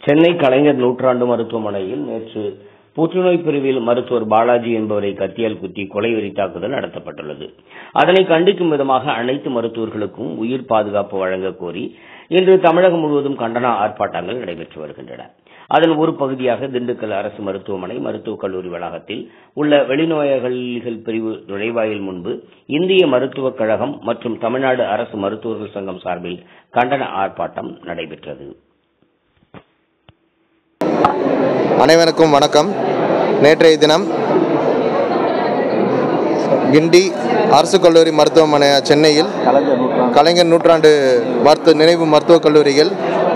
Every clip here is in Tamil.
சென்னை கலைஞர் நூற்றாண்டு மருத்துவமனையில் நேற்று புற்றுநோய் பிரிவில் மருத்துவர் பாலாஜி என்பவரை கத்தியால் குத்தி கொலை வெறி தாக்குதல் நடத்தப்பட்டுள்ளது. அதனை கண்டிக்கும் விதமாக அனைத்து மருத்துவர்களுக்கும் உயிர் பாதுகாப்பு வழங்க கோரி இன்று தமிழகம் முழுவதும் கண்டன ஆர்ப்பாட்டங்கள் நடைபெற்று வருகின்றன. அதன் ஒரு பகுதியாக திண்டுக்கல் அரசு மருத்துவமனை மருத்துவக் கல்லூரி வளாகத்தில் உள்ள வெளிநோயாளிகள் பிரிவு நுழைவாயில் முன்பு இந்திய மருத்துவக் கழகம் மற்றும் தமிழ்நாடு அரசு மருத்துவர்கள் சங்கம் சார்பில் கண்டன ஆர்ப்பாட்டம் நடைபெற்றது. அனைவருக்கும் வணக்கம். நேற்றைய தினம் கிண்டி அரசு கல்லூரி மருத்துவமனை சென்னையில் கலைஞர் நூற்றாண்டு நினைவு மருத்துவக் கல்லூரியில்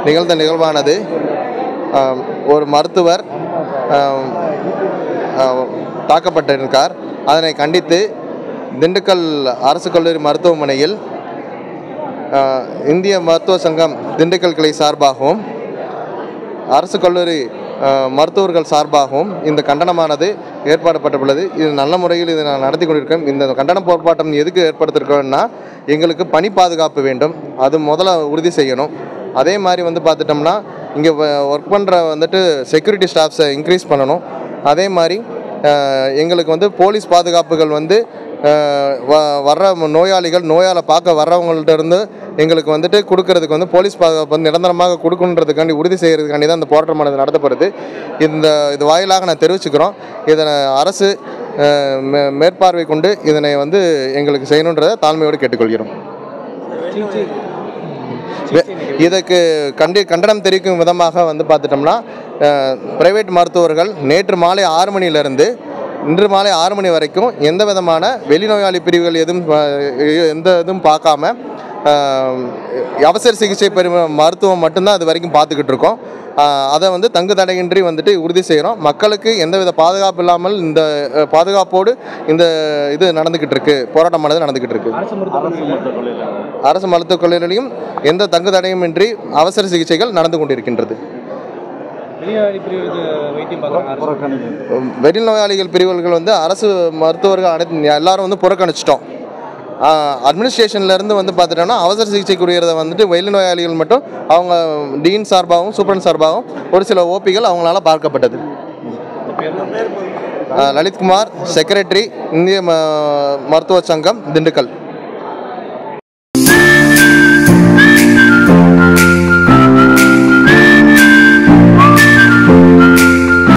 நிகழ்ந்த நிகழ்வானது ஒரு மருத்துவர் தாக்கப்பட்டிருக்கார். அதனை கண்டித்து திண்டுக்கல் அரசு கல்லூரி மருத்துவமனையில் இந்திய மருத்துவ சங்கம் திண்டுக்கல் கிளை சார்பாகவும் அரசு கல்லூரி மருத்துவர்கள் சார்பாகவும் இந்த கண்டனமானது ஏற்பாடுபட்டுள்ளது. இது நல்ல முறையில் இதை நான் நடத்தி கொண்டிருக்கேன். இந்த கண்டன போராட்டம் எதுக்கு ஏற்படுத்திருக்கோம்னா, எங்களுக்கு பணி பாதுகாப்பு வேண்டும், அது முதல்ல உறுதி செய்யணும். அதே மாதிரி பார்த்துட்டோம்னா இங்கே ஒர்க் பண்ணுற செக்யூரிட்டி ஸ்டாஃப்ஸை இன்க்ரீஸ் பண்ணணும். அதே மாதிரி எங்களுக்கு போலீஸ் பாதுகாப்புகள் வர்ற நோயாளை பார்க்க வர்றவங்கள்ட்ட இருந்து எங்களுக்கு கொடுக்கறதுக்கு போலீஸ் பாதுகாப்பு நிரந்தரமாக கொடுக்கணுன்றதுக்காண்டி உறுதி செய்கிறதுக்காண்டி தான் இந்த போராட்டமானது நடத்தப்படுது. இது வாயிலாக நான் தெரிவிச்சுக்கிறோம். இதனை அரசு மேற்பார்வை கொண்டு இதனை எங்களுக்கு செய்யணுன்றதை தாழ்மையோடு கேட்டுக்கொள்கிறோம். இதற்கு கண்டனம் தெரிவிக்கும் விதமாக பார்த்துட்டோம்னா, பிரைவேட் மருத்துவர்கள் நேற்று மாலை 6 மணியிலிருந்து இன்று மாலை 6 மணி வரைக்கும் எந்த விதமான வெளிநோயாளி பிரிவுகள் எதுவும் பார்க்காம அவசர சிகிச்சை மருத்துவம் மட்டும்தான் அது வரைக்கும் பார்த்துக்கிட்டு இருக்கோம். அதை தங்கு தடையின்றி உறுதி செய்கிறோம். மக்களுக்கு எந்தவித பாதுகாப்பு இல்லாமல் இந்த பாதுகாப்போடு இந்த இது நடந்துக்கிட்டு இருக்கு, போராட்டமானது நடந்துக்கிட்டு இருக்கு. அரசு மருத்துவக் கல்லூரியிலும் எந்த தங்கு தடையும் இன்றி அவசர சிகிச்சைகள் நடந்து கொண்டிருக்கின்றது. வெளிநோயாளிகள் பிரிவுகள் அரசு மருத்துவர்கள் எல்லாரும் புறக்கணிச்சிட்டோம். அட்மினிஸ்ட்ரேஷன்லேருந்து பார்த்துட்டோம்னா அவசர சிகிச்சைக்குரியதை வெளிநோயாளிகள் மட்டும் அவங்க டீன் சார்பாகவும் சூப்பரண்ட் சார்பாகவும் ஒரு சில ஓபிகள் அவங்களால பார்க்கப்பட்டது. லலித்குமார், செக்ரட்டரி, இந்திய மருத்துவ சங்கம், திண்டுக்கல்.